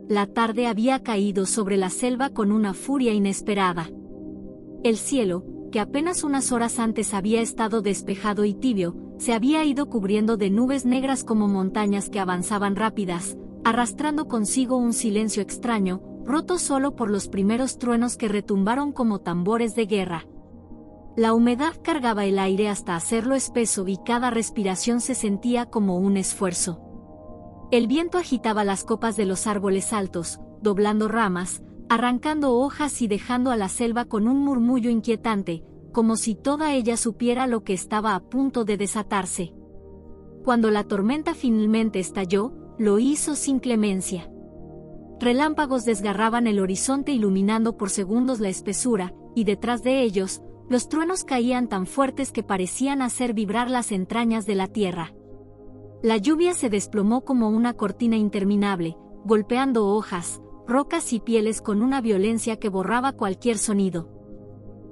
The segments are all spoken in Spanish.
la tarde había caído sobre la selva con una furia inesperada. El cielo, que apenas unas horas antes había estado despejado y tibio, se había ido cubriendo de nubes negras como montañas que avanzaban rápidas, arrastrando consigo un silencio extraño, roto solo por los primeros truenos que retumbaron como tambores de guerra. La humedad cargaba el aire hasta hacerlo espeso y cada respiración se sentía como un esfuerzo. El viento agitaba las copas de los árboles altos, doblando ramas, arrancando hojas y dejando a la selva con un murmullo inquietante, como si toda ella supiera lo que estaba a punto de desatarse. Cuando la tormenta finalmente estalló, lo hizo sin clemencia. Relámpagos desgarraban el horizonte iluminando por segundos la espesura, y detrás de ellos, los truenos caían tan fuertes que parecían hacer vibrar las entrañas de la tierra. La lluvia se desplomó como una cortina interminable, golpeando hojas, rocas y pieles con una violencia que borraba cualquier sonido.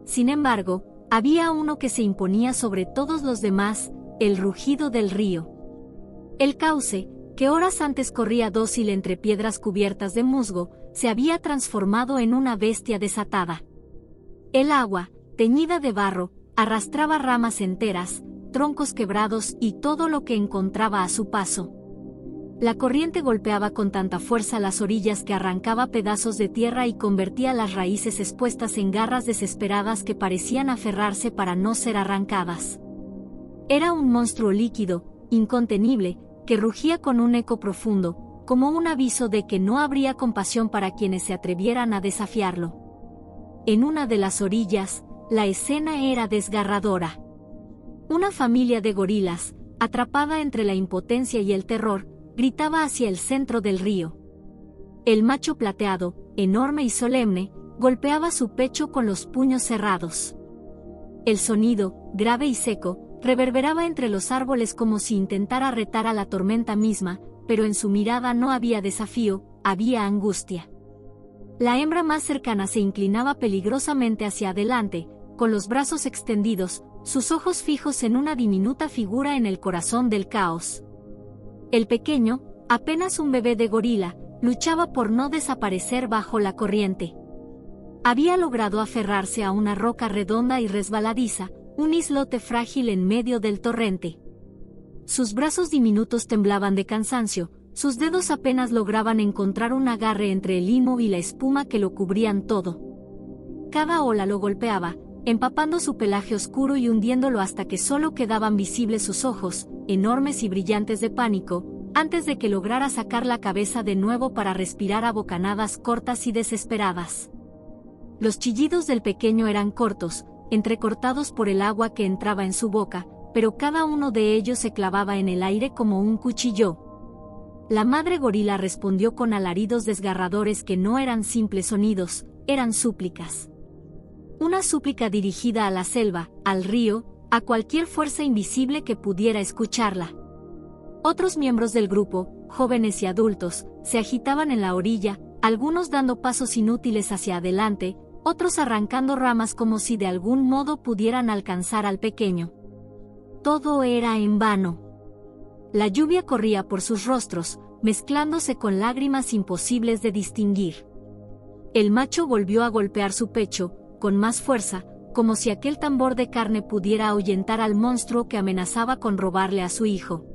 Sin embargo, había uno que se imponía sobre todos los demás, el rugido del río. El cauce, que horas antes corría dócil entre piedras cubiertas de musgo, se había transformado en una bestia desatada. El agua, teñida de barro, arrastraba ramas enteras, troncos quebrados y todo lo que encontraba a su paso. La corriente golpeaba con tanta fuerza las orillas que arrancaba pedazos de tierra y convertía las raíces expuestas en garras desesperadas que parecían aferrarse para no ser arrancadas. Era un monstruo líquido, incontenible, que rugía con un eco profundo, como un aviso de que no habría compasión para quienes se atrevieran a desafiarlo. En una de las orillas, la escena era desgarradora. Una familia de gorilas, atrapada entre la impotencia y el terror, gritaba hacia el centro del río. El macho plateado, enorme y solemne, golpeaba su pecho con los puños cerrados. El sonido, grave y seco, reverberaba entre los árboles como si intentara retar a la tormenta misma, pero en su mirada no había desafío, había angustia. La hembra más cercana se inclinaba peligrosamente hacia adelante, con los brazos extendidos, sus ojos fijos en una diminuta figura en el corazón del caos. El pequeño, apenas un bebé de gorila, luchaba por no desaparecer bajo la corriente. Había logrado aferrarse a una roca redonda y resbaladiza, un islote frágil en medio del torrente. Sus brazos diminutos temblaban de cansancio, sus dedos apenas lograban encontrar un agarre entre el limo y la espuma que lo cubrían todo. Cada ola lo golpeaba, empapando su pelaje oscuro y hundiéndolo hasta que solo quedaban visibles sus ojos, enormes y brillantes de pánico, antes de que lograra sacar la cabeza de nuevo para respirar a bocanadas cortas y desesperadas. Los chillidos del pequeño eran cortos, entrecortados por el agua que entraba en su boca, pero cada uno de ellos se clavaba en el aire como un cuchillo. La madre gorila respondió con alaridos desgarradores que no eran simples sonidos, eran súplicas. Una súplica dirigida a la selva, al río, a cualquier fuerza invisible que pudiera escucharla. Otros miembros del grupo, jóvenes y adultos, se agitaban en la orilla, algunos dando pasos inútiles hacia adelante, otros arrancando ramas como si de algún modo pudieran alcanzar al pequeño. Todo era en vano. La lluvia corría por sus rostros, mezclándose con lágrimas imposibles de distinguir. El macho volvió a golpear su pecho, con más fuerza, como si aquel tambor de carne pudiera ahuyentar al monstruo que amenazaba con robarle a su hijo.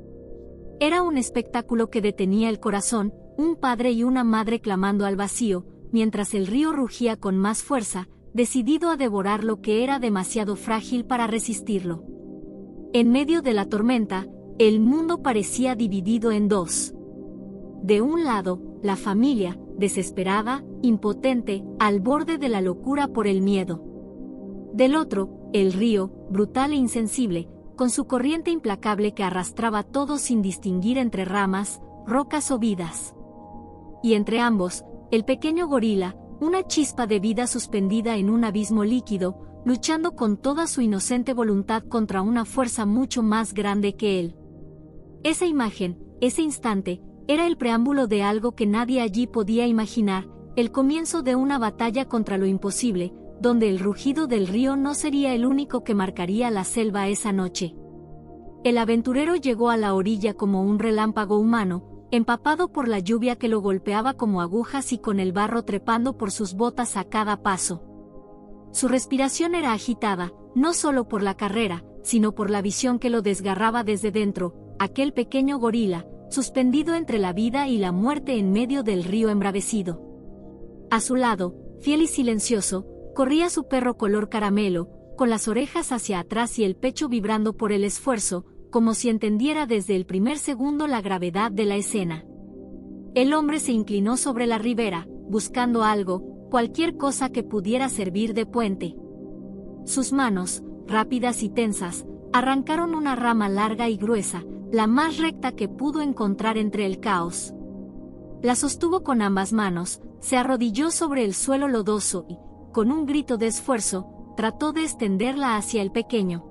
Era un espectáculo que detenía el corazón, un padre y una madre clamando al vacío, mientras el río rugía con más fuerza, decidido a devorar lo que era demasiado frágil para resistirlo. En medio de la tormenta, el mundo parecía dividido en dos. De un lado, la familia, desesperada, impotente, al borde de la locura por el miedo. Del otro, el río, brutal e insensible, con su corriente implacable que arrastraba todo sin distinguir entre ramas, rocas o vidas. Y entre ambos, el pequeño gorila, una chispa de vida suspendida en un abismo líquido, luchando con toda su inocente voluntad contra una fuerza mucho más grande que él. Esa imagen, ese instante, era el preámbulo de algo que nadie allí podía imaginar, el comienzo de una batalla contra lo imposible, donde el rugido del río no sería el único que marcaría la selva esa noche. El aventurero llegó a la orilla como un relámpago humano, empapado por la lluvia que lo golpeaba como agujas y con el barro trepando por sus botas a cada paso. Su respiración era agitada, no solo por la carrera, sino por la visión que lo desgarraba desde dentro, aquel pequeño gorila, suspendido entre la vida y la muerte en medio del río embravecido. A su lado, fiel y silencioso, corría su perro color caramelo, con las orejas hacia atrás y el pecho vibrando por el esfuerzo, como si entendiera desde el primer segundo la gravedad de la escena. El hombre se inclinó sobre la ribera, buscando algo, cualquier cosa que pudiera servir de puente. Sus manos, rápidas y tensas, arrancaron una rama larga y gruesa, la más recta que pudo encontrar entre el caos. La sostuvo con ambas manos, se arrodilló sobre el suelo lodoso y, con un grito de esfuerzo, trató de extenderla hacia el pequeño.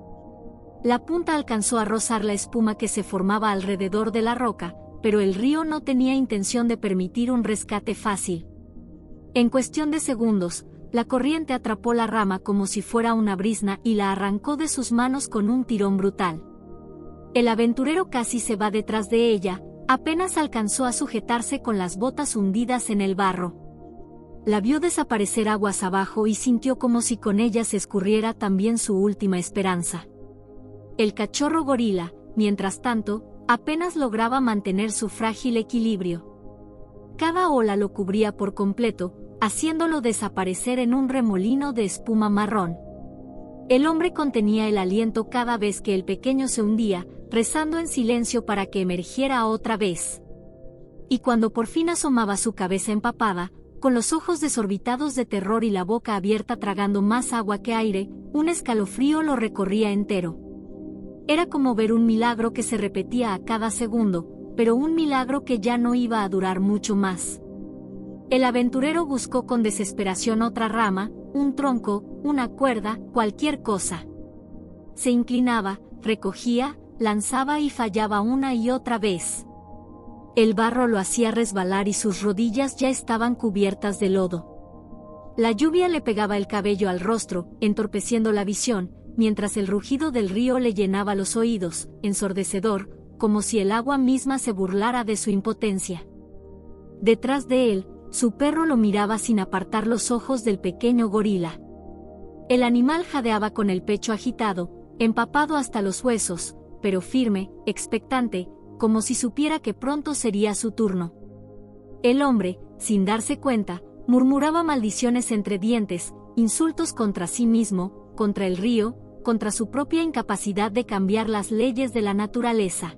La punta alcanzó a rozar la espuma que se formaba alrededor de la roca, pero el río no tenía intención de permitir un rescate fácil. En cuestión de segundos, la corriente atrapó la rama como si fuera una brizna y la arrancó de sus manos con un tirón brutal. El aventurero casi se va detrás de ella, apenas alcanzó a sujetarse con las botas hundidas en el barro. La vio desaparecer aguas abajo y sintió como si con ella se escurriera también su última esperanza. El cachorro gorila, mientras tanto, apenas lograba mantener su frágil equilibrio. Cada ola lo cubría por completo, haciéndolo desaparecer en un remolino de espuma marrón. El hombre contenía el aliento cada vez que el pequeño se hundía, rezando en silencio para que emergiera otra vez. Y cuando por fin asomaba su cabeza empapada, con los ojos desorbitados de terror y la boca abierta tragando más agua que aire, un escalofrío lo recorría entero. Era como ver un milagro que se repetía a cada segundo, pero un milagro que ya no iba a durar mucho más. El aventurero buscó con desesperación otra rama, un tronco, una cuerda, cualquier cosa. Se inclinaba, recogía, lanzaba y fallaba una y otra vez. El barro lo hacía resbalar y sus rodillas ya estaban cubiertas de lodo. La lluvia le pegaba el cabello al rostro, entorpeciendo la visión, mientras el rugido del río le llenaba los oídos, ensordecedor, como si el agua misma se burlara de su impotencia. Detrás de él, su perro lo miraba sin apartar los ojos del pequeño gorila. El animal jadeaba con el pecho agitado, empapado hasta los huesos, pero firme, expectante, como si supiera que pronto sería su turno. El hombre, sin darse cuenta, murmuraba maldiciones entre dientes, insultos contra sí mismo, contra el río, contra su propia incapacidad de cambiar las leyes de la naturaleza.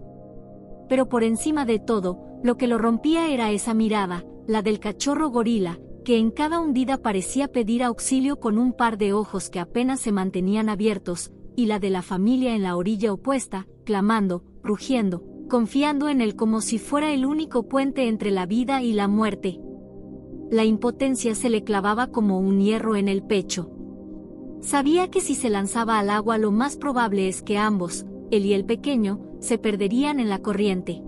Pero por encima de todo, lo que lo rompía era esa mirada, la del cachorro gorila, que en cada hundida parecía pedir auxilio con un par de ojos que apenas se mantenían abiertos, y la de la familia en la orilla opuesta, clamando, rugiendo, confiando en él como si fuera el único puente entre la vida y la muerte. La impotencia se le clavaba como un hierro en el pecho. Sabía que si se lanzaba al agua lo más probable es que ambos, él y el pequeño, se perderían en la corriente.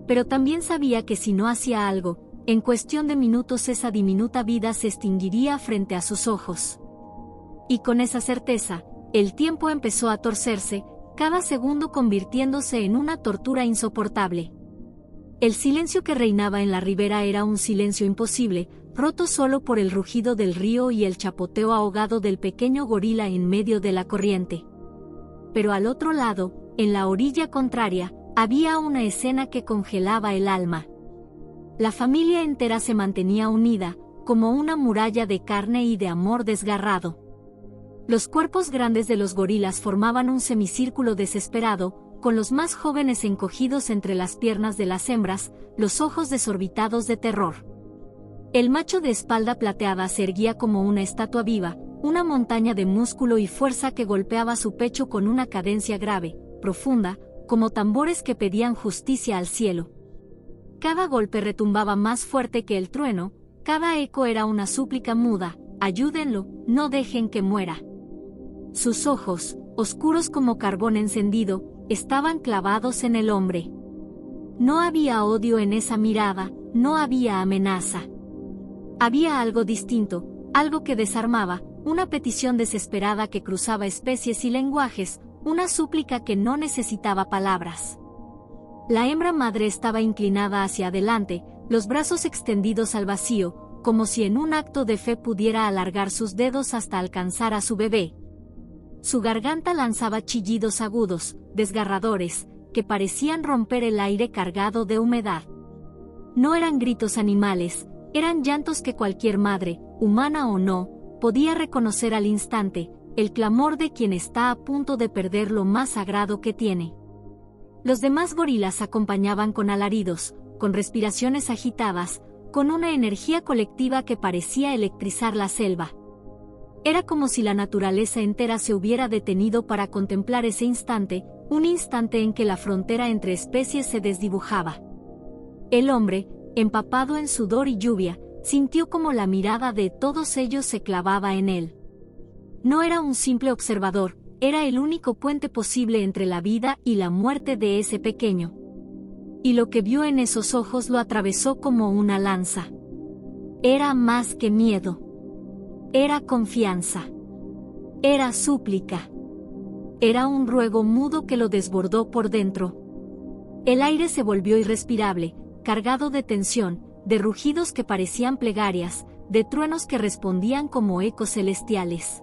Pero también sabía que si no hacía algo, en cuestión de minutos esa diminuta vida se extinguiría frente a sus ojos. Y con esa certeza, el tiempo empezó a torcerse, cada segundo convirtiéndose en una tortura insoportable. El silencio que reinaba en la ribera era un silencio imposible, roto solo por el rugido del río y el chapoteo ahogado del pequeño gorila en medio de la corriente. Pero al otro lado, en la orilla contraria, había una escena que congelaba el alma. La familia entera se mantenía unida, como una muralla de carne y de amor desgarrado. Los cuerpos grandes de los gorilas formaban un semicírculo desesperado, con los más jóvenes encogidos entre las piernas de las hembras, los ojos desorbitados de terror. El macho de espalda plateada se erguía como una estatua viva, una montaña de músculo y fuerza que golpeaba su pecho con una cadencia grave, profunda, como tambores que pedían justicia al cielo. Cada golpe retumbaba más fuerte que el trueno, cada eco era una súplica muda: ayúdenlo, no dejen que muera. Sus ojos, oscuros como carbón encendido, estaban clavados en el hombre. No había odio en esa mirada, no había amenaza. Había algo distinto, algo que desarmaba, una petición desesperada que cruzaba especies y lenguajes, una súplica que no necesitaba palabras. La hembra madre estaba inclinada hacia adelante, los brazos extendidos al vacío, como si en un acto de fe pudiera alargar sus dedos hasta alcanzar a su bebé. Su garganta lanzaba chillidos agudos, desgarradores, que parecían romper el aire cargado de humedad. No eran gritos animales, eran llantos que cualquier madre, humana o no, podía reconocer al instante, el clamor de quien está a punto de perder lo más sagrado que tiene. Los demás gorilas acompañaban con alaridos, con respiraciones agitadas, con una energía colectiva que parecía electrizar la selva. Era como si la naturaleza entera se hubiera detenido para contemplar ese instante, un instante en que la frontera entre especies se desdibujaba. El hombre, empapado en sudor y lluvia, sintió como la mirada de todos ellos se clavaba en él. No era un simple observador, era el único puente posible entre la vida y la muerte de ese pequeño. Y lo que vio en esos ojos lo atravesó como una lanza. Era más que miedo. Era confianza. Era súplica. Era un ruego mudo que lo desbordó por dentro. El aire se volvió irrespirable, cargado de tensión, de rugidos que parecían plegarias, de truenos que respondían como ecos celestiales.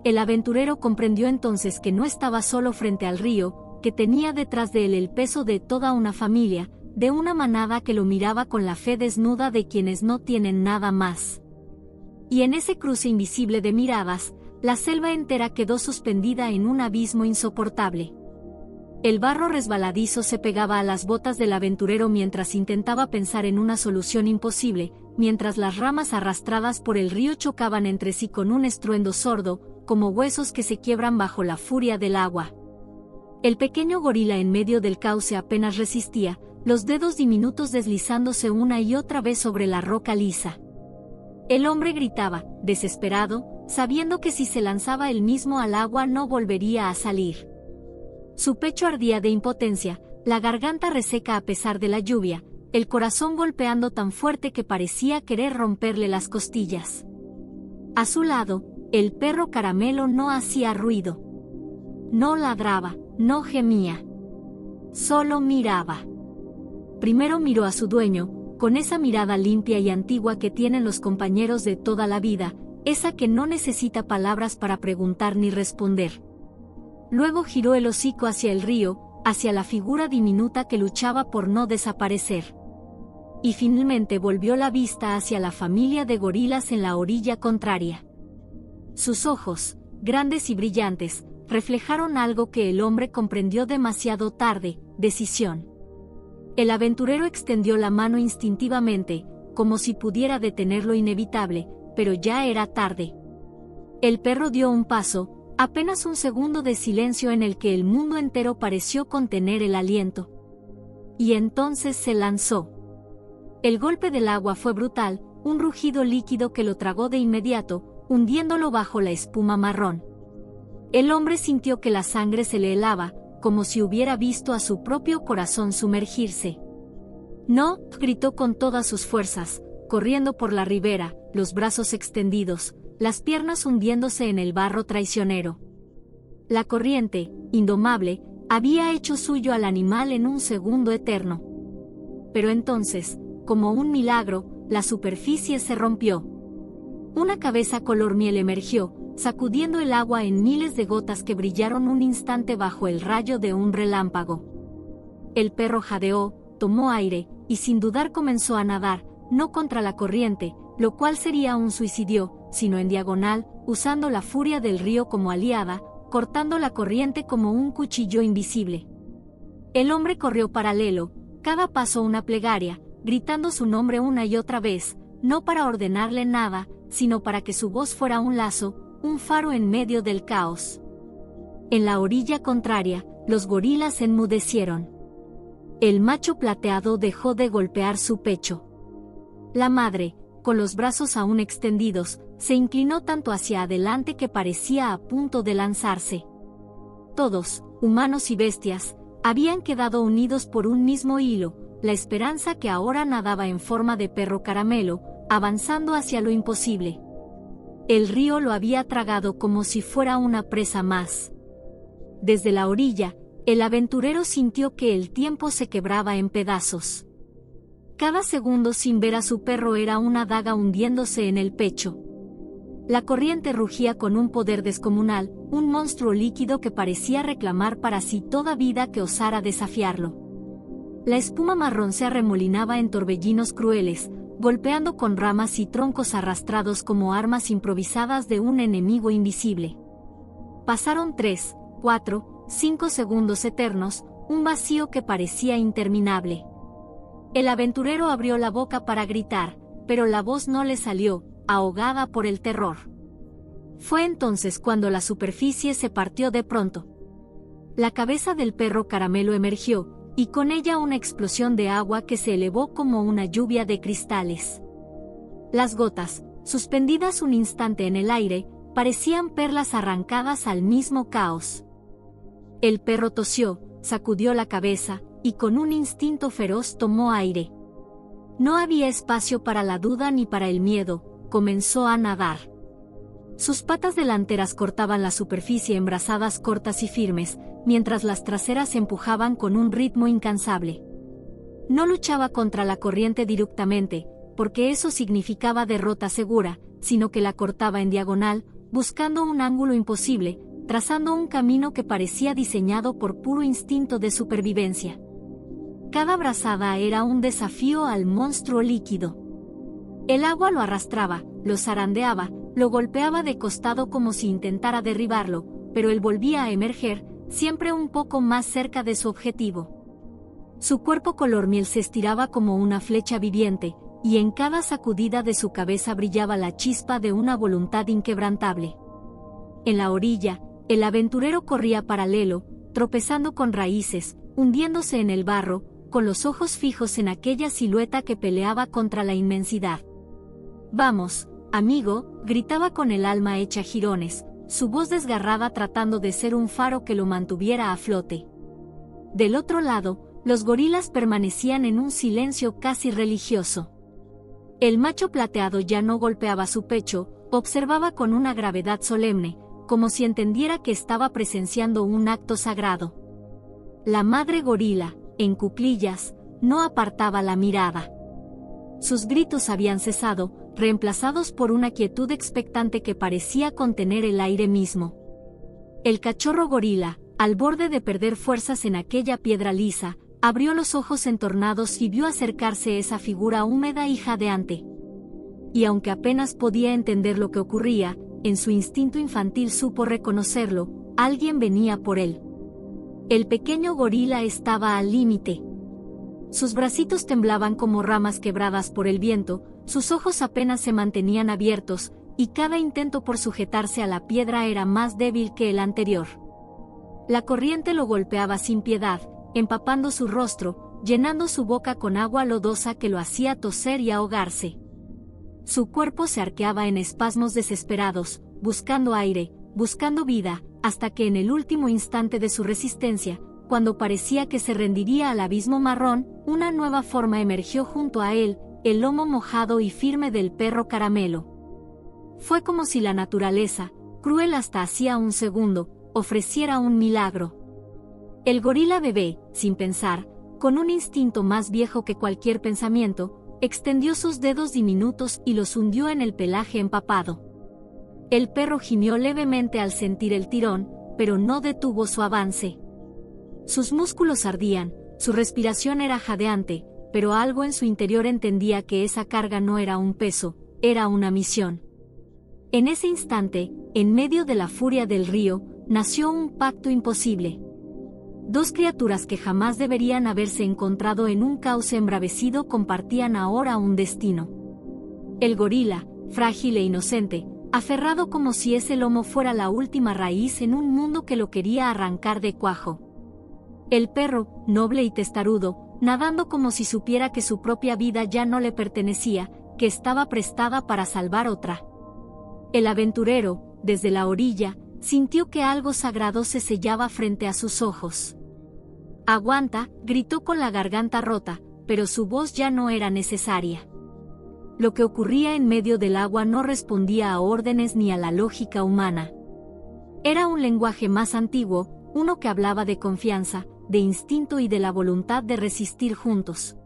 El aventurero comprendió entonces que no estaba solo frente al río, que tenía detrás de él el peso de toda una familia, de una manada que lo miraba con la fe desnuda de quienes no tienen nada más. Y en ese cruce invisible de miradas, la selva entera quedó suspendida en un abismo insoportable. El barro resbaladizo se pegaba a las botas del aventurero mientras intentaba pensar en una solución imposible, mientras las ramas arrastradas por el río chocaban entre sí con un estruendo sordo, como huesos que se quiebran bajo la furia del agua. El pequeño gorila en medio del cauce apenas resistía, los dedos diminutos deslizándose una y otra vez sobre la roca lisa. El hombre gritaba, desesperado, sabiendo que si se lanzaba él mismo al agua no volvería a salir. Su pecho ardía de impotencia, la garganta reseca a pesar de la lluvia, el corazón golpeando tan fuerte que parecía querer romperle las costillas. A su lado, el perro Caramelo no hacía ruido. No ladraba, no gemía. Solo miraba. Primero miró a su dueño, con esa mirada limpia y antigua que tienen los compañeros de toda la vida, esa que no necesita palabras para preguntar ni responder. Luego giró el hocico hacia el río, hacia la figura diminuta que luchaba por no desaparecer. Y finalmente volvió la vista hacia la familia de gorilas en la orilla contraria. Sus ojos, grandes y brillantes, reflejaron algo que el hombre comprendió demasiado tarde: decisión. El aventurero extendió la mano instintivamente, como si pudiera detener lo inevitable, pero ya era tarde. El perro dio un paso, apenas un segundo de silencio en el que el mundo entero pareció contener el aliento. Y entonces se lanzó. El golpe del agua fue brutal, un rugido líquido que lo tragó de inmediato, hundiéndolo bajo la espuma marrón. El hombre sintió que la sangre se le helaba, como si hubiera visto a su propio corazón sumergirse. «No», gritó con todas sus fuerzas, corriendo por la ribera, los brazos extendidos, las piernas hundiéndose en el barro traicionero. La corriente, indomable, había hecho suyo al animal en un segundo eterno. Pero entonces, como un milagro, la superficie se rompió. Una cabeza color miel emergió, sacudiendo el agua en miles de gotas que brillaron un instante bajo el rayo de un relámpago. El perro jadeó, tomó aire, y sin dudar comenzó a nadar, no contra la corriente, lo cual sería un suicidio, sino en diagonal, usando la furia del río como aliada, cortando la corriente como un cuchillo invisible. El hombre corrió paralelo, cada paso una plegaria, gritando su nombre una y otra vez, no para ordenarle nada, sino para que su voz fuera un lazo, un faro en medio del caos. En la orilla contraria, los gorilas enmudecieron. El macho plateado dejó de golpear su pecho. La madre, con los brazos aún extendidos, se inclinó tanto hacia adelante que parecía a punto de lanzarse. Todos, humanos y bestias, habían quedado unidos por un mismo hilo, la esperanza que ahora nadaba en forma de perro Caramelo, avanzando hacia lo imposible. El río lo había tragado como si fuera una presa más. Desde la orilla, El aventurero sintió que el tiempo se quebraba en pedazos. Cada segundo sin ver a su perro era una daga hundiéndose en el pecho. La corriente rugía con un poder descomunal, un monstruo líquido que parecía reclamar para sí toda vida que osara desafiarlo. La espuma marrón se arremolinaba en torbellinos crueles, golpeando con ramas y troncos arrastrados como armas improvisadas de un enemigo invisible. Pasaron 3, 4, 5 segundos eternos, un vacío que parecía interminable. El aventurero abrió la boca para gritar, pero la voz no le salió, ahogada por el terror. Fue entonces cuando la superficie se partió de pronto. La cabeza del perro caramelo emergió, y con ella una explosión de agua que se elevó como una lluvia de cristales. Las gotas, suspendidas un instante en el aire, parecían perlas arrancadas al mismo caos. El perro tosió, sacudió la cabeza, y con un instinto feroz tomó aire. No había espacio para la duda ni para el miedo, comenzó a nadar. Sus patas delanteras cortaban la superficie en brazadas cortas y firmes, mientras las traseras empujaban con un ritmo incansable. No luchaba contra la corriente directamente, porque eso significaba derrota segura, sino que la cortaba en diagonal, buscando un ángulo imposible, trazando un camino que parecía diseñado por puro instinto de supervivencia. Cada brazada era un desafío al monstruo líquido. El agua lo arrastraba, lo zarandeaba, lo golpeaba de costado como si intentara derribarlo, pero él volvía a emerger, siempre un poco más cerca de su objetivo. Su cuerpo color miel se estiraba como una flecha viviente, y en cada sacudida de su cabeza brillaba la chispa de una voluntad inquebrantable. En la orilla, el aventurero corría paralelo, tropezando con raíces, hundiéndose en el barro, con los ojos fijos en aquella silueta que peleaba contra la inmensidad. «Vamos, amigo», gritaba con el alma hecha jirones, su voz desgarrada tratando de ser un faro que lo mantuviera a flote. Del otro lado, los gorilas permanecían en un silencio casi religioso. El macho plateado ya no golpeaba su pecho, observaba con una gravedad solemne, como si entendiera que estaba presenciando un acto sagrado. La madre gorila, en cuclillas, no apartaba la mirada. Sus gritos habían cesado, reemplazados por una quietud expectante que parecía contener el aire mismo. El cachorro gorila, al borde de perder fuerzas en aquella piedra lisa, abrió los ojos entornados y vio acercarse esa figura húmeda y jadeante. Y aunque apenas podía entender lo que ocurría, en su instinto infantil supo reconocerlo, alguien venía por él. El pequeño gorila estaba al límite. Sus bracitos temblaban como ramas quebradas por el viento, sus ojos apenas se mantenían abiertos, y cada intento por sujetarse a la piedra era más débil que el anterior. La corriente lo golpeaba sin piedad, empapando su rostro, llenando su boca con agua lodosa que lo hacía toser y ahogarse. Su cuerpo se arqueaba en espasmos desesperados, buscando aire, buscando vida, hasta que en el último instante de su resistencia, cuando parecía que se rendiría al abismo marrón, una nueva forma emergió junto a él, el lomo mojado y firme del perro caramelo. Fue como si la naturaleza, cruel hasta hacía un segundo, ofreciera un milagro. El gorila bebé, sin pensar, con un instinto más viejo que cualquier pensamiento, extendió sus dedos diminutos y los hundió en el pelaje empapado. El perro gimió levemente al sentir el tirón, pero no detuvo su avance. Sus músculos ardían, su respiración era jadeante, pero algo en su interior entendía que esa carga no era un peso, era una misión. En ese instante, en medio de la furia del río, nació un pacto imposible. Dos criaturas que jamás deberían haberse encontrado en un cauce embravecido compartían ahora un destino. El gorila, frágil e inocente, aferrado como si ese lomo fuera la última raíz en un mundo que lo quería arrancar de cuajo. El perro, noble y testarudo, nadando como si supiera que su propia vida ya no le pertenecía, que estaba prestada para salvar otra. El aventurero, desde la orilla, sintió que algo sagrado se sellaba frente a sus ojos. «Aguanta», gritó con la garganta rota, pero su voz ya no era necesaria. Lo que ocurría en medio del agua no respondía a órdenes ni a la lógica humana. Era un lenguaje más antiguo, uno que hablaba de confianza, de instinto y de la voluntad de resistir juntos.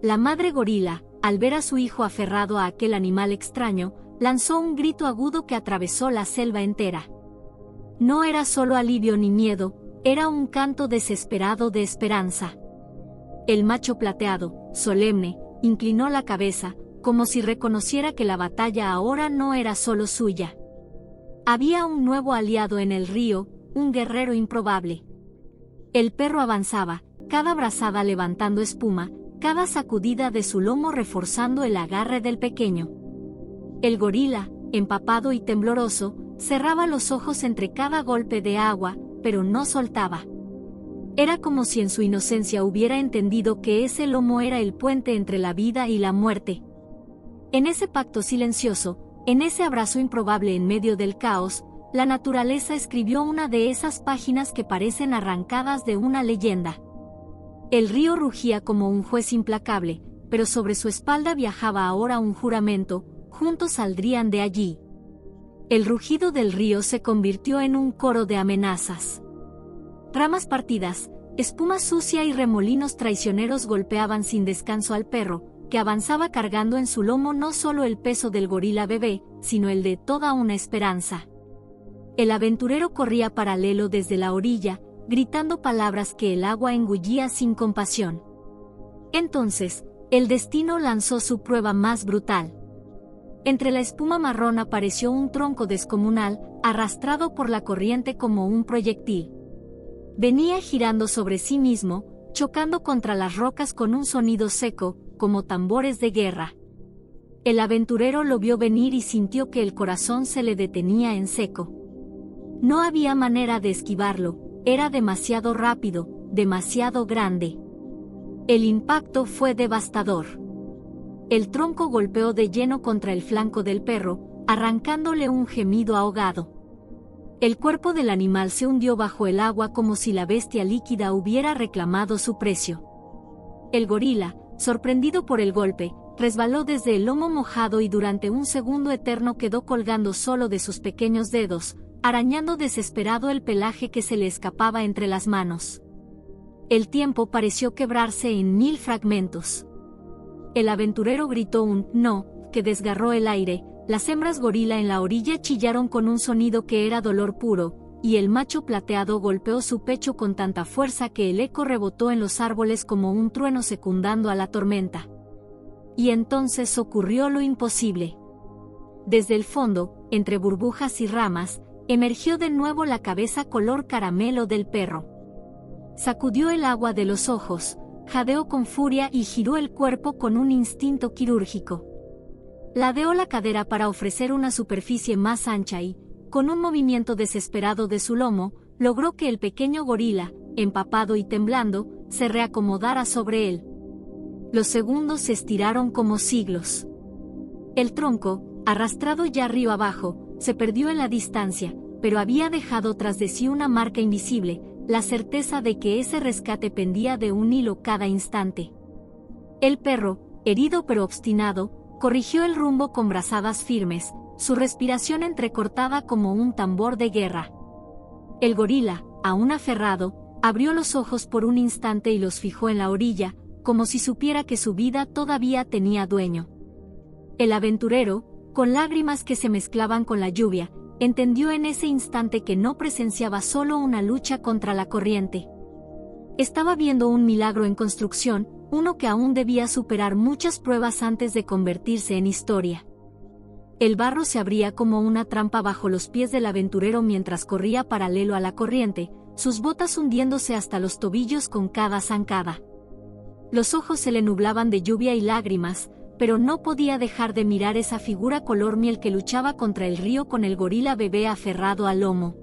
La madre gorila, al ver a su hijo aferrado a aquel animal extraño, lanzó un grito agudo que atravesó la selva entera. No era solo alivio ni miedo, era un canto desesperado de esperanza. El macho plateado, solemne, inclinó la cabeza, como si reconociera que la batalla ahora no era solo suya. Había un nuevo aliado en el río, un guerrero improbable. El perro avanzaba, cada brazada levantando espuma, cada sacudida de su lomo reforzando el agarre del pequeño. El gorila, empapado y tembloroso, cerraba los ojos entre cada golpe de agua, pero no soltaba. Era como si en su inocencia hubiera entendido que ese lomo era el puente entre la vida y la muerte. En ese pacto silencioso, en ese abrazo improbable en medio del caos, la naturaleza escribió una de esas páginas que parecen arrancadas de una leyenda. El río rugía como un juez implacable, pero sobre su espalda viajaba ahora un juramento: juntos saldrían de allí. El rugido del río se convirtió en un coro de amenazas. Ramas partidas, espuma sucia y remolinos traicioneros golpeaban sin descanso al perro, que avanzaba cargando en su lomo no solo el peso del gorila bebé, sino el de toda una esperanza. El aventurero corría paralelo desde la orilla, gritando palabras que el agua engullía sin compasión. Entonces, el destino lanzó su prueba más brutal. Entre la espuma marrón apareció un tronco descomunal, arrastrado por la corriente como un proyectil. Venía girando sobre sí mismo, chocando contra las rocas con un sonido seco, como tambores de guerra. El aventurero lo vio venir y sintió que el corazón se le detenía en seco. No había manera de esquivarlo, era demasiado rápido, demasiado grande. El impacto fue devastador. El tronco golpeó de lleno contra el flanco del perro, arrancándole un gemido ahogado. El cuerpo del animal se hundió bajo el agua como si la bestia líquida hubiera reclamado su precio. El gorila, sorprendido por el golpe, resbaló desde el lomo mojado y durante un segundo eterno quedó colgando solo de sus pequeños dedos, arañando desesperado el pelaje que se le escapaba entre las manos. El tiempo pareció quebrarse en 1000 fragmentos. El aventurero gritó un «no», que desgarró el aire. Las hembras gorila en la orilla chillaron con un sonido que era dolor puro, y el macho plateado golpeó su pecho con tanta fuerza que el eco rebotó en los árboles como un trueno secundando a la tormenta. Y entonces ocurrió lo imposible. Desde el fondo, entre burbujas y ramas, emergió de nuevo la cabeza color caramelo del perro. Sacudió el agua de los ojos, jadeó con furia y giró el cuerpo con un instinto quirúrgico. Ladeó la cadera para ofrecer una superficie más ancha y, con un movimiento desesperado de su lomo, logró que el pequeño gorila, empapado y temblando, se reacomodara sobre él. Los segundos se estiraron como siglos. El tronco, arrastrado ya río abajo, se perdió en la distancia, pero había dejado tras de sí una marca invisible, la certeza de que ese rescate pendía de un hilo cada instante. El perro, herido pero obstinado, corrigió el rumbo con brazadas firmes, su respiración entrecortada como un tambor de guerra. El gorila, aún aferrado, abrió los ojos por un instante y los fijó en la orilla, como si supiera que su vida todavía tenía dueño. El aventurero, con lágrimas que se mezclaban con la lluvia, entendió en ese instante que no presenciaba solo una lucha contra la corriente. Estaba viendo un milagro en construcción, uno que aún debía superar muchas pruebas antes de convertirse en historia. El barro se abría como una trampa bajo los pies del aventurero mientras corría paralelo a la corriente, sus botas hundiéndose hasta los tobillos con cada zancada. Los ojos se le nublaban de lluvia y lágrimas, pero no podía dejar de mirar esa figura color miel que luchaba contra el río con el gorila bebé aferrado al lomo.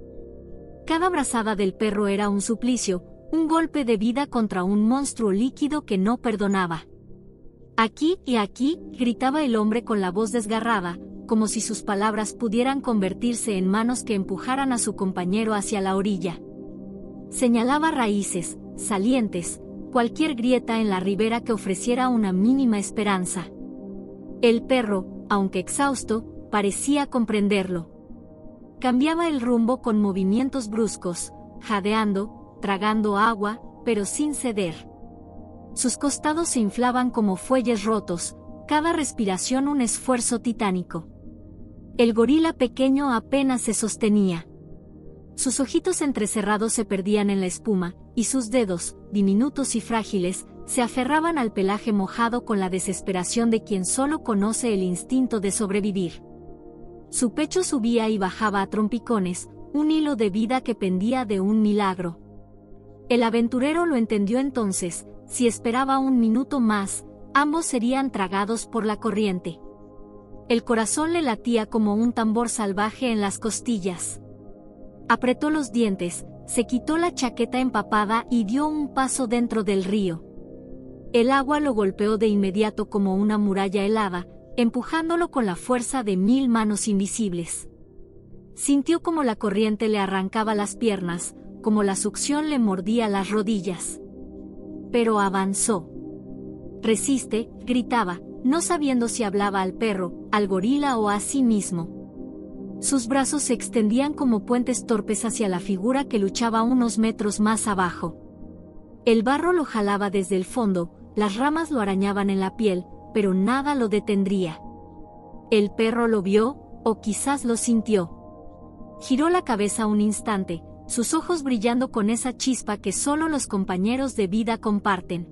Cada brazada del perro era un suplicio, un golpe de vida contra un monstruo líquido que no perdonaba. «Aquí y aquí», gritaba el hombre con la voz desgarrada, como si sus palabras pudieran convertirse en manos que empujaran a su compañero hacia la orilla. Señalaba raíces, salientes, cualquier grieta en la ribera que ofreciera una mínima esperanza. El perro, aunque exhausto, parecía comprenderlo. Cambiaba el rumbo con movimientos bruscos, jadeando, tragando agua, pero sin ceder. Sus costados se inflaban como fuelles rotos, cada respiración un esfuerzo titánico. El gorila pequeño apenas se sostenía. Sus ojitos entrecerrados se perdían en la espuma, y sus dedos, diminutos y frágiles, se aferraban al pelaje mojado con la desesperación de quien solo conoce el instinto de sobrevivir. Su pecho subía y bajaba a trompicones, un hilo de vida que pendía de un milagro. El aventurero lo entendió entonces: si esperaba un minuto más, ambos serían tragados por la corriente. El corazón le latía como un tambor salvaje en las costillas. Apretó los dientes, se quitó la chaqueta empapada y dio un paso dentro del río. El agua lo golpeó de inmediato como una muralla helada, empujándolo con la fuerza de 1000 manos invisibles. Sintió como la corriente le arrancaba las piernas, como la succión le mordía las rodillas. Pero avanzó. «Resiste», gritaba, no sabiendo si hablaba al perro, al gorila o a sí mismo. Sus brazos se extendían como puentes torpes hacia la figura que luchaba unos metros más abajo. El barro lo jalaba desde el fondo, las ramas lo arañaban en la piel, pero nada lo detendría. El perro lo vio, o quizás lo sintió. Giró la cabeza un instante, sus ojos brillando con esa chispa que solo los compañeros de vida comparten.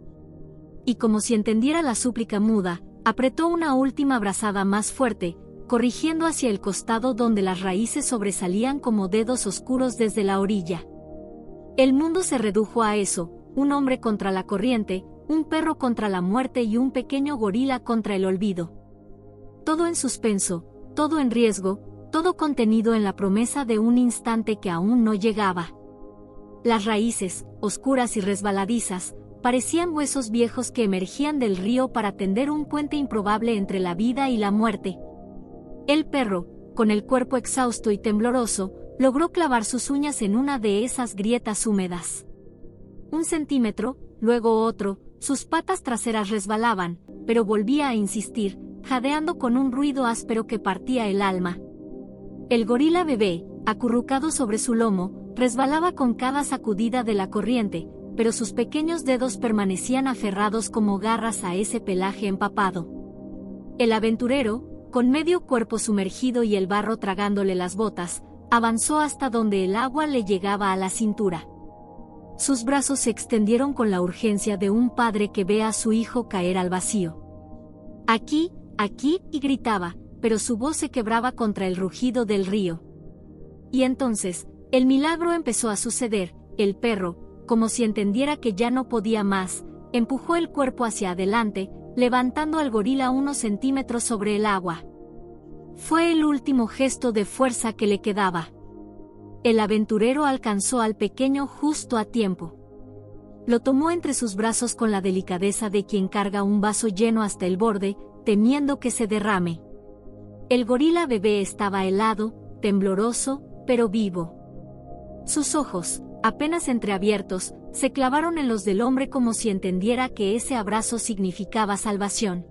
Y como si entendiera la súplica muda, apretó una última brazada más fuerte, corrigiendo hacia el costado donde las raíces sobresalían como dedos oscuros desde la orilla. El mundo se redujo a eso: un hombre contra la corriente, un perro contra la muerte y un pequeño gorila contra el olvido. Todo en suspenso, todo en riesgo, todo contenido en la promesa de un instante que aún no llegaba. Las raíces, oscuras y resbaladizas, parecían huesos viejos que emergían del río para tender un puente improbable entre la vida y la muerte. El perro, con el cuerpo exhausto y tembloroso, logró clavar sus uñas en una de esas grietas húmedas. 1 centímetro, luego otro, sus patas traseras resbalaban, pero volvía a insistir, jadeando con un ruido áspero que partía el alma. El gorila bebé, acurrucado sobre su lomo, resbalaba con cada sacudida de la corriente, pero sus pequeños dedos permanecían aferrados como garras a ese pelaje empapado. El aventurero, con medio cuerpo sumergido y el barro tragándole las botas, avanzó hasta donde el agua le llegaba a la cintura. Sus brazos se extendieron con la urgencia de un padre que ve a su hijo caer al vacío. «Aquí, aquí», y gritaba, pero su voz se quebraba contra el rugido del río. Y entonces, el milagro empezó a suceder. El perro, como si entendiera que ya no podía más, empujó el cuerpo hacia adelante, levantando al gorila unos centímetros sobre el agua. Fue el último gesto de fuerza que le quedaba. El aventurero alcanzó al pequeño justo a tiempo. Lo tomó entre sus brazos con la delicadeza de quien carga un vaso lleno hasta el borde, temiendo que se derrame. El gorila bebé estaba helado, tembloroso, pero vivo. Sus ojos, apenas entreabiertos, se clavaron en los del hombre como si entendiera que ese abrazo significaba salvación.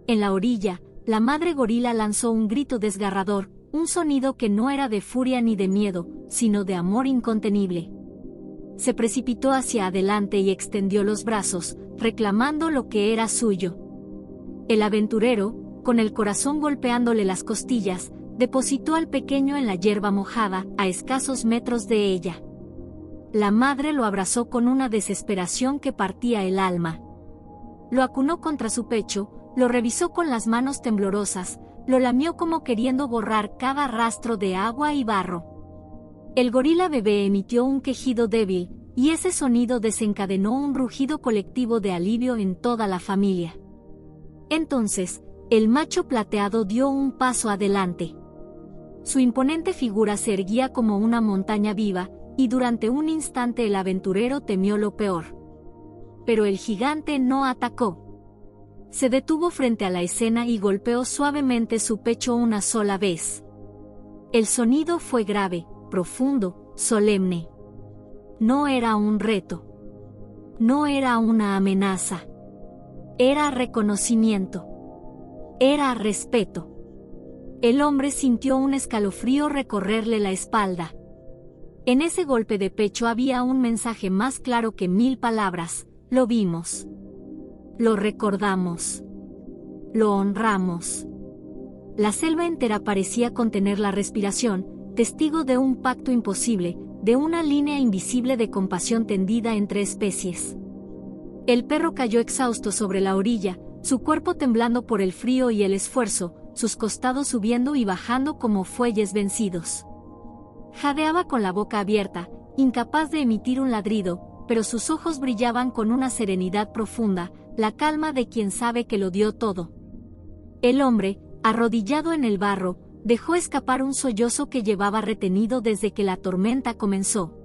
En la orilla, la madre gorila lanzó un grito desgarrador, un sonido que no era de furia ni de miedo, sino de amor incontenible. Se precipitó hacia adelante y extendió los brazos, reclamando lo que era suyo. El aventurero, con el corazón golpeándole las costillas, depositó al pequeño en la hierba mojada, a escasos metros de ella. La madre lo abrazó con una desesperación que partía el alma. Lo acunó contra su pecho, lo revisó con las manos temblorosas, lo lamió como queriendo borrar cada rastro de agua y barro. El gorila bebé emitió un quejido débil, y ese sonido desencadenó un rugido colectivo de alivio en toda la familia. Entonces, el macho plateado dio un paso adelante. Su imponente figura se erguía como una montaña viva, y durante un instante el aventurero temió lo peor. Pero el gigante no atacó. Se detuvo frente a la escena y golpeó suavemente su pecho una sola vez. El sonido fue grave, profundo, solemne. No era un reto. No era una amenaza. Era reconocimiento. Era respeto. El hombre sintió un escalofrío recorrerle la espalda. En ese golpe de pecho había un mensaje más claro que 1000 palabras: lo vimos. Lo recordamos. Lo honramos. La selva entera parecía contener la respiración, testigo de un pacto imposible, de una línea invisible de compasión tendida entre especies. El perro cayó exhausto sobre la orilla, su cuerpo temblando por el frío y el esfuerzo, sus costados subiendo y bajando como fuelles vencidos. Jadeaba con la boca abierta, incapaz de emitir un ladrido, pero sus ojos brillaban con una serenidad profunda, la calma de quien sabe que lo dio todo. El hombre, arrodillado en el barro, dejó escapar un sollozo que llevaba retenido desde que la tormenta comenzó.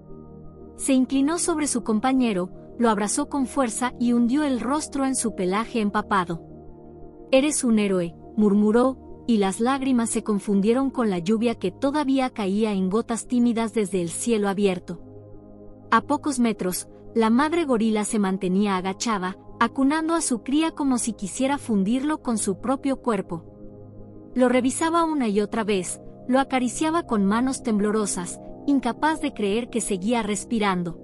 Se inclinó sobre su compañero, lo abrazó con fuerza y hundió el rostro en su pelaje empapado. «Eres un héroe», murmuró, y las lágrimas se confundieron con la lluvia que todavía caía en gotas tímidas desde el cielo abierto. A pocos metros, la madre gorila se mantenía agachada, acunando a su cría como si quisiera fundirlo con su propio cuerpo. Lo revisaba una y otra vez, lo acariciaba con manos temblorosas, incapaz de creer que seguía respirando.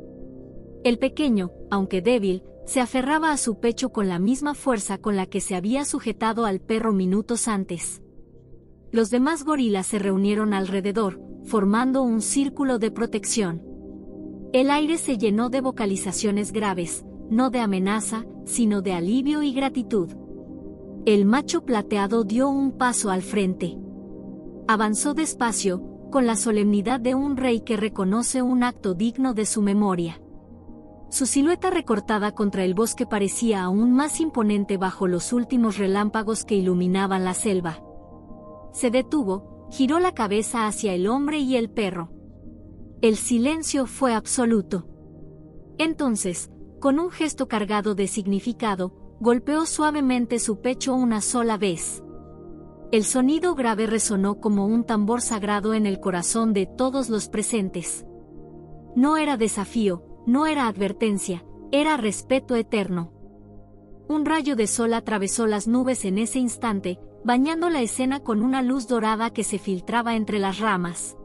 El pequeño, aunque débil, se aferraba a su pecho con la misma fuerza con la que se había sujetado al perro minutos antes. Los demás gorilas se reunieron alrededor, formando un círculo de protección. El aire se llenó de vocalizaciones graves, no de amenaza, sino de alivio y gratitud. El macho plateado dio un paso al frente. Avanzó despacio, con la solemnidad de un rey que reconoce un acto digno de su memoria. Su silueta recortada contra el bosque parecía aún más imponente bajo los últimos relámpagos que iluminaban la selva. Se detuvo, giró la cabeza hacia el hombre y el perro. El silencio fue absoluto. Entonces, con un gesto cargado de significado, golpeó suavemente su pecho una sola vez. El sonido grave resonó como un tambor sagrado en el corazón de todos los presentes. No era desafío, no era advertencia, era respeto eterno. Un rayo de sol atravesó las nubes en ese instante, bañando la escena con una luz dorada que se filtraba entre las ramas.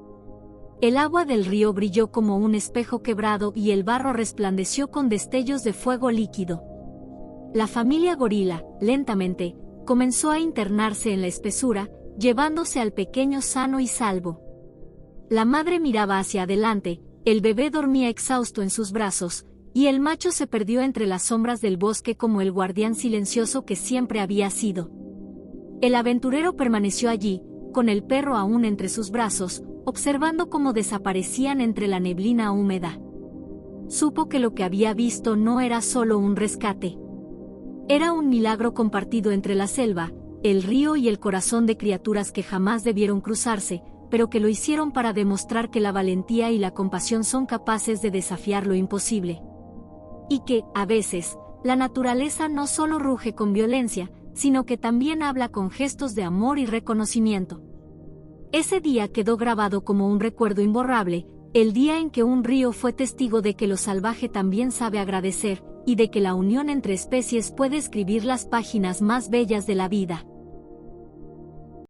El agua del río brilló como un espejo quebrado y el barro resplandeció con destellos de fuego líquido. La familia gorila, lentamente, comenzó a internarse en la espesura, llevándose al pequeño sano y salvo. La madre miraba hacia adelante, el bebé dormía exhausto en sus brazos, y el macho se perdió entre las sombras del bosque como el guardián silencioso que siempre había sido. El aventurero permaneció allí, con el perro aún entre sus brazos, observando cómo desaparecían entre la neblina húmeda. Supo que lo que había visto no era solo un rescate. Era un milagro compartido entre la selva, el río y el corazón de criaturas que jamás debieron cruzarse, pero que lo hicieron para demostrar que la valentía y la compasión son capaces de desafiar lo imposible. Y que, a veces, la naturaleza no solo ruge con violencia, sino que también habla con gestos de amor y reconocimiento. Ese día quedó grabado como un recuerdo imborrable, el día en que un río fue testigo de que lo salvaje también sabe agradecer, y de que la unión entre especies puede escribir las páginas más bellas de la vida.